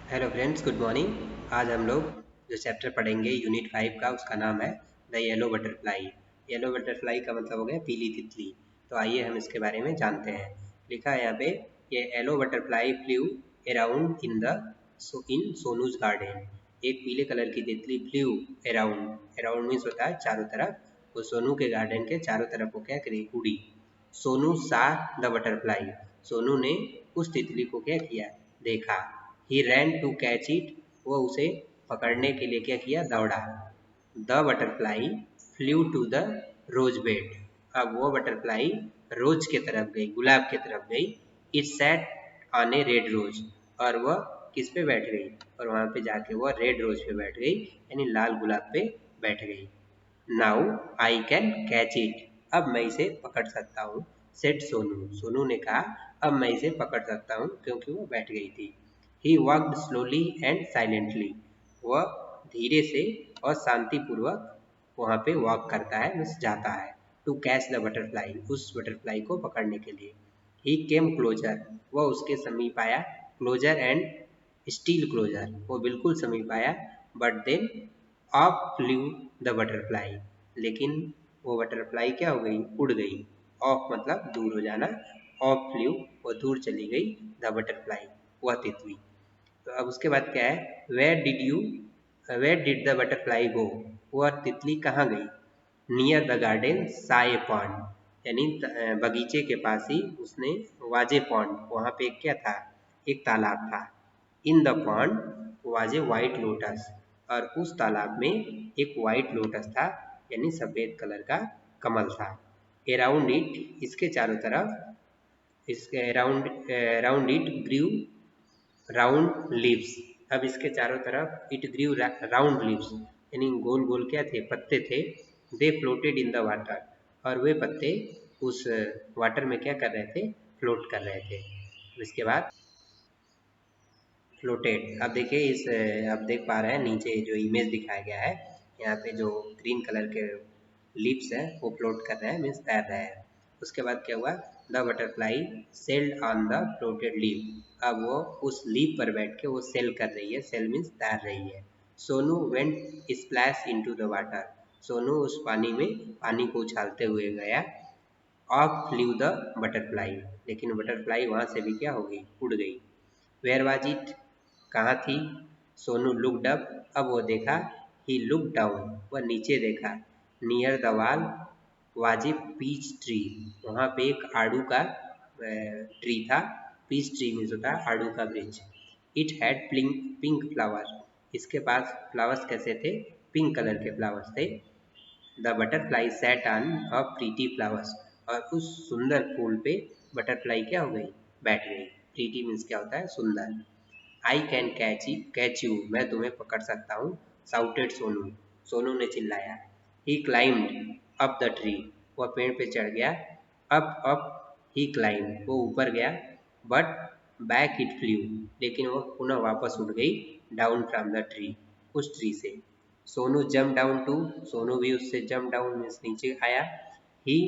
Hello friends, good morning. आज हम लोग जो चैप्टर पढ़ेंगे यूनिट 5 का, उसका नाम है the yellow butterfly. Yellow butterfly का मतलब हो गया पीली तितली। तो आइए हम इसके बारे में जानते हैं। लिखा है यहाँ पे, ये yellow butterfly flu around in सोनूज garden. एक पीले कलर की तितली फ्लू अराउंड, अराउंड मीन्स होता है चारों तरफ। वो सोनू के गार्डन के चारों तरफ वो क्या करी, उड़ी। सोनू सा द बटरफ्लाई, सोनू ने उस तितली को क्या किया, देखा। He ran to catch it, वो उसे पकड़ने के लिए क्या किया, दौड़ा। The butterfly flew to the rose bed, अब वो बटरफ्लाई रोज के तरफ गई, गुलाब के तरफ गई। It sat on a red rose, और वह किस पे बैठ गई, और वहां पे जाके वह रेड रोज पे बैठ गई, यानी लाल गुलाब पे बैठ गई। Now I can catch it, अब मैं इसे पकड़ सकता हूँ। सेट सोनू, सोनू ने कहा अब मैं इसे पकड़ सकता हूँ, क्योंकि वो बैठ गई थी। He walked slowly and silently, वह धीरे से और शांतिपूर्वक वहाँ पे वॉक करता है, बस जाता है। टू कैच द बटरफ्लाई, उस बटरफ्लाई को पकड़ने के लिए। ही केम क्लोजर, वह उसके समीप आया। क्लोजर एंड स्टील क्लोजर, वो बिल्कुल समीप आया। But then off flew the butterfly, लेकिन वो बटरफ्लाई क्या हो गई, उड़ गई। ऑफ मतलब दूर हो जाना, ऑफ फ्लू वो दूर चली गई। द बटरफ्लाई वह तितली। तो अब उसके बाद क्या है, वेयर डिड द बटरफ्लाई गो, वह तितली कहाँ गई। नियर द गार्डन साए पॉन्ड, यानी बगीचे के पास ही उसने, वाजे पॉन्ड, वहाँ पे क्या था, एक तालाब था। In the pond was a white lotus, और उस तालाब में एक वाइट लोटस था, यानी सफेद कलर का कमल था। अराउंड इट, इसके चारों तरफ, इसके around it grew round leaves, अब इसके चारों तरफ इट ग्रीव राउंड लीव्स, यानी गोल गोल क्या थे, पत्ते थे। दे फ्लोटेड इन द वाटर, और वे पत्ते उस वाटर में क्या कर रहे थे, फ्लोट कर रहे थे। इसके बाद फ्लोटेड, अब देखिए इस आप देख पा रहे हैं नीचे जो इमेज दिखाया गया है, यहाँ पे जो ग्रीन कलर के लिप्स हैं वो फ्लोट कर रहे हैं, मीन्स तैर रहे हैं। उसके बाद क्या हुआ, the butterfly sailed on the floated leaf, अब वो उस लीफ पर बैठ के वो सेल कर रही है, सेल मीन्स तैर रही है। Sonu went splash into the water, Sonu उस पानी में, पानी को उछालते हुए गया। ऑफ फ्लू द बटरफ्लाई, लेकिन बटरफ्लाई वहां से भी क्या हो गई, उड़ गई। वेयर वाज इट, कहाँ थी। सोनू लुकड अप, अब वो देखा। ही लुक डाउन, वह नीचे देखा। Near the wall was a peach tree, वहाँ पे एक आड़ू का ट्री था। पीच ट्री मीन्स होता है आड़ू का वृक्ष। इट हैड पिंक फ्लावर, इसके पास फ्लावर्स कैसे थे, पिंक कलर के फ्लावर्स थे। The butterfly sat on a pretty flowers, और उस सुंदर फूल पे बटरफ्लाई क्या हो गई, बैठ गई। प्रीटी मीन्स क्या होता है, सुंदर। आई कैन कैच यू, मैं तुम्हें पकड़ सकता हूँ। साउटेड सोनू, सोनू ने चिल्लाया। ही क्लाइम्ड अप द ट्री, वह पेड़ पे चढ़ गया। अप अप ही क्लाइम्ड, वो ऊपर गया। बट बैक इट फ्लू, लेकिन वह पुनः वापस उड़ गई। डाउन फ्रॉम द ट्री, उस ट्री से। Sonu jump down too, Sonu भी उससे जम्प डाउन मीन्स नीचे आया। He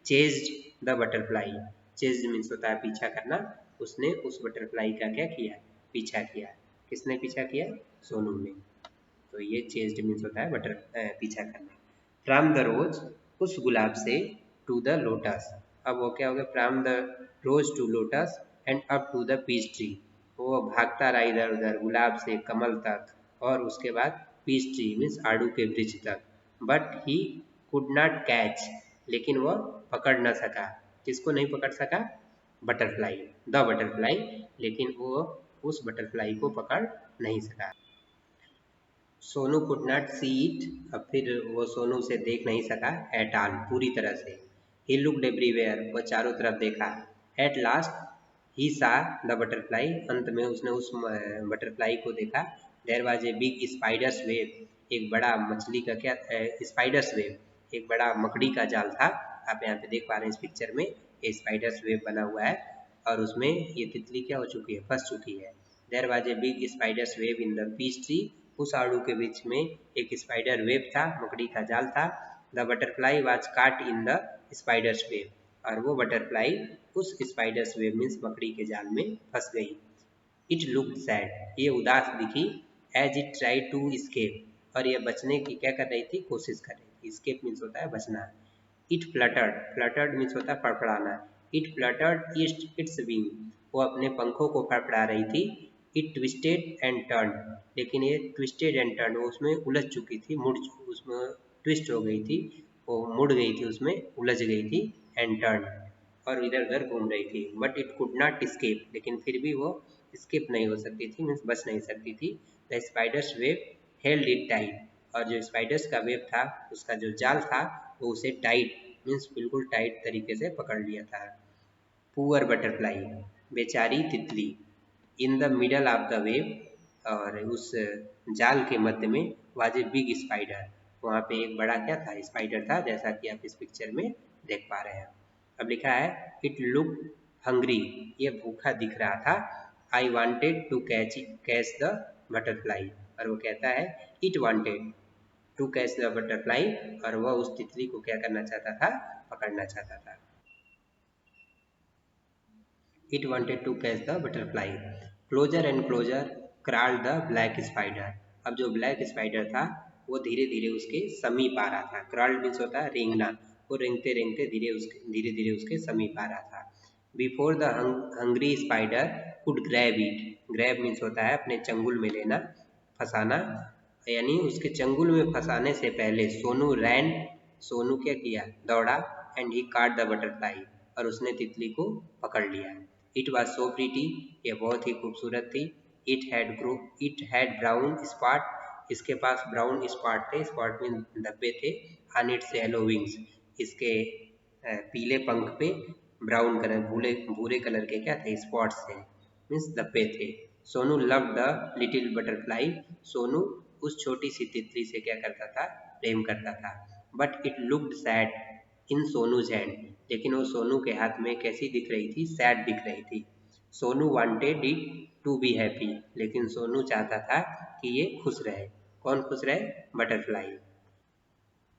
chased the butterfly, chased means होता है पीछा करना। उसने उस बटरफ्लाई का क्या किया, पीछा किया। किसने पीछा किया, सोनू ने। तो ये चेज्ड मीन्स होता है पीछा करना। फ्रॉम द रोज, उस गुलाब से। टू द लोटस, अब वो क्या हो गया, from the rose to lotus and up to the peach tree, वो भागता रहा इधर उधर, गुलाब से कमल तक, और उसके बाद पीच ट्री मीन्स आड़ू के वृक्ष तक। But he could not catch, लेकिन वह पकड़ न सका। किसको नहीं पकड़ सका, बटरफ्लाई, द बटरफ्लाई, लेकिन वो उस बटरफ्लाई को पकड़ नहीं सका। Sonu could not see it, अब फिर वो सोनू उसे देख नहीं सका। एट ऑल, पूरी तरह से। ही लुक्ड एवरीवेयर, वह चारों तरफ देखा। एट लास्ट ही सा द बटरफ्लाई, अंत में उसने उस बटरफ्लाई को देखा। There was a big spider's web, एक बड़ा मछली का क्या, स्पाइडर्स वेब, एक बड़ा मकड़ी का जाल था। आप यहाँ पे देख पा रहे हैं इस पिक्चर में, ये स्पाइडर्स वेब बना हुआ है, और उसमें ये तितली क्या हो चुकी है, फंस चुकी है। There was a big spider's web in the peach tree, उस आड़ू के बीच में एक स्पाइडर वेब था, मकड़ी का जाल था। द बटरफ्लाई वाज काट इन द स्पाइडर्स वेब, और वो बटरफ्लाई उस स्पाइडर्स वेब मीन्स मकड़ी के जाल में फंस गई। इट लुक सैड, ये उदास दिखी। As it try to escape, और ये बचने की क्या कर रही थी, कोशिश कर रही थी। स्केप मीन्स होता है बचना। इट फ्लटर्ड, फ्लटर्ड मीन्स होता है फड़फड़ाना। इट फ्लटर्ड इट्स विंग, वो अपने पंखों को फड़फड़ा रही थी। इट ट्विस्टेड एंड टर्न, लेकिन ये ट्विस्टेड एंड टर्न, वो उसमें उलझ चुकी थी, उसमें ट्विस्ट हो गई थी, वो मुड़ गई थी, उसमें उलझ गई थी। एंड टर्न, और इधर उधर घूम रही थी। But it could not escape, लेकिन फिर भी वो स्केप नहीं हो सकती थी, मीन्स बच नहीं सकती थी। The spiders web held it tight, और जो स्पाइडर्स का वेब था, उसका जो जाल था, वो उसे टाइट मीन्स बिल्कुल टाइट तरीके से पकड़ लिया था। पुअर बटरफ्लाई, बेचारी तितली। In the middle of the web, और उस जाल के मध्य में वाज ए बिग स्पाइडर, वहाँ पे एक बड़ा क्या था, स्पाइडर था, जैसा कि आप इस पिक्चर में देख पा रहे हैं। अब लिखा है इट लुक हंग्री, ये भूखा दिख रहा था। I wanted to catch the butterfly, और वो कहता है it wanted to catch the butterfly, और वह उस तितली को क्या करना चाहता था, पकड़ना चाहता था। It wanted to catch the butterfly. Closer and closer crawled the black spider. अब जो ब्लैक स्पाइडर था, वो धीरे धीरे उसके समीप आ रहा था। क्रॉल्ड मीन्स होता है रेंगना, वो रेंगते रेंगते धीरे धीरे उसके समीप आ रहा था। Before the hungry spider could grab it, grab means होता है अपने चंगुल में लेना, फंसाना, यानी उसके चंगुल में फंसाने से पहले सोनू रैन, सोनू क्या किया, दौड़ा। एंड ही काट द बटरफ्लाई, और उसने तितली को पकड़ लिया। इट वॉज सो प्रीटी, ये बहुत ही खूबसूरत थी। इट हैड ब्राउन स्पॉट, इसके पास ब्राउन स्पॉट थे, स्पॉट में धब्बे थे। ऑन इट्स येलो विंग्स, इसके पीले पंख पे ब्राउन कलर, भूरे कलर के क्या थे, स्पॉट्स थे, मीन्स धब्बे थे। Sonu love the little butterfly, Sonu उस छोटी सी तितली से क्या करता था, प्रेम करता था। But it looked sad in सोनूज hand, लेकिन वो सोनू के हाथ में कैसी दिख रही थी, सैड दिख रही थी। Sonu wanted it to be happy, लेकिन सोनू चाहता था कि ये खुश रहे। कौन खुश रहे, बटरफ्लाई।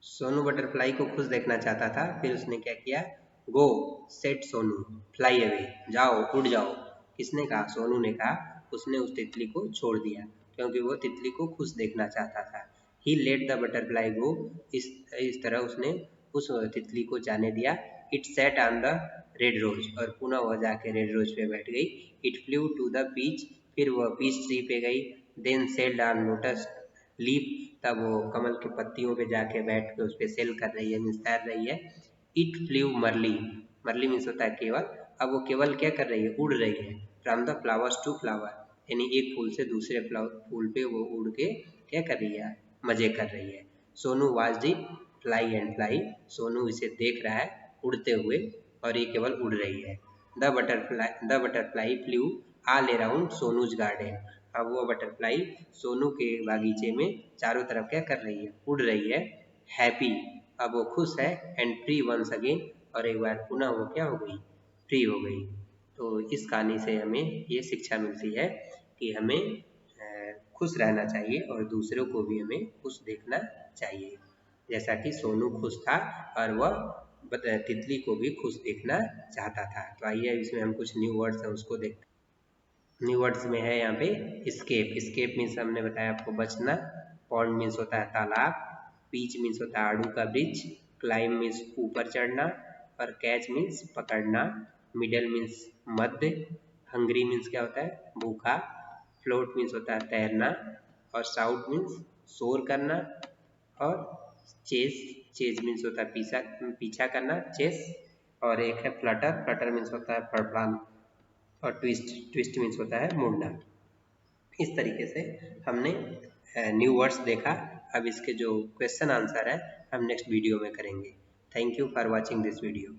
सोनू बटरफ्लाई को खुश देखना चाहता था, फिर उसने क्या किया, गो सेट सोनू फ्लाई अवे, जाओ उड़ जाओ। किसने कहा, सोनू ने कहा। उसने उस तितली को छोड़ दिया, क्योंकि वो तितली को खुश देखना चाहता था। He let the butterfly go, इस तरह उसने उस तितली को जाने दिया। It sat on the red rose, और पुनः वह जाके रेड रोज पे बैठ गई। It flew to the peach, फिर वह पीच ट्री पे गई। Then settled on lotus leaf, तब वो कमल के पत्तियों पे जाके बैठ के उस पर सेल कर रही है, मीन्स तैर रही है। इट फ्लू मरली, मरली मीन्स होता है केवल। अब वो केवल क्या कर रही है, उड़ रही है। From the flowers to flower, यानी एक फूल से दूसरे फूल पे वो उड़ के क्या कर रही है, मजे कर रही है। Sonu watched it fly and fly, Sonu इसे देख रहा है उड़ते हुए, और ये केवल उड़ रही है। The butterfly flu all around सोनूज garden, अब वो बटरफ्लाई सोनू के बागीचे में चारों तरफ क्या कर रही है, उड़ रही है। हैप्पी, अब वो खुश है। एंड फ्री वंस अगेन, और एक बार पुनः वो क्या हो गई, फ्री हो गई। तो इस कहानी से हमें ये शिक्षा मिलती है कि हमें खुश रहना चाहिए, और दूसरों को भी हमें खुश देखना चाहिए, जैसा कि सोनू खुश था और वह तितली को भी खुश देखना चाहता था। तो आइए इसमें हम कुछ न्यू वर्ड्स हैं उसको देखते हैं। न्यू वर्ड्स में है यहाँ पे स्केप, स्केप मीन्स हमने बताया आपको बचना। पॉन्ड मीन्स होता है तालाब। पीच मीन्स होता है आड़ू का वृक्ष। क्लाइम मीन्स ऊपर चढ़ना, और कैच मीन्स पकड़ना। मिडल मीन्स मध्य। हंग्री मीन्स क्या होता है, भूखा। फ्लोट मीन्स होता है तैरना, और साउट मीन्स शोर करना। और चेस, चेज मीन्स होता है पीछा करना, चेस। और एक है फ्लटर, फ्लटर मीन्स होता है फड़फड़ाना। और ट्विस्ट, ट्विस्ट मीन्स होता है मुड़ना। इस तरीके से हमने न्यू वर्ड्स देखा। अब इसके जो क्वेश्चन आंसर है हम नेक्स्ट वीडियो में करेंगे। Thank you for watching this video.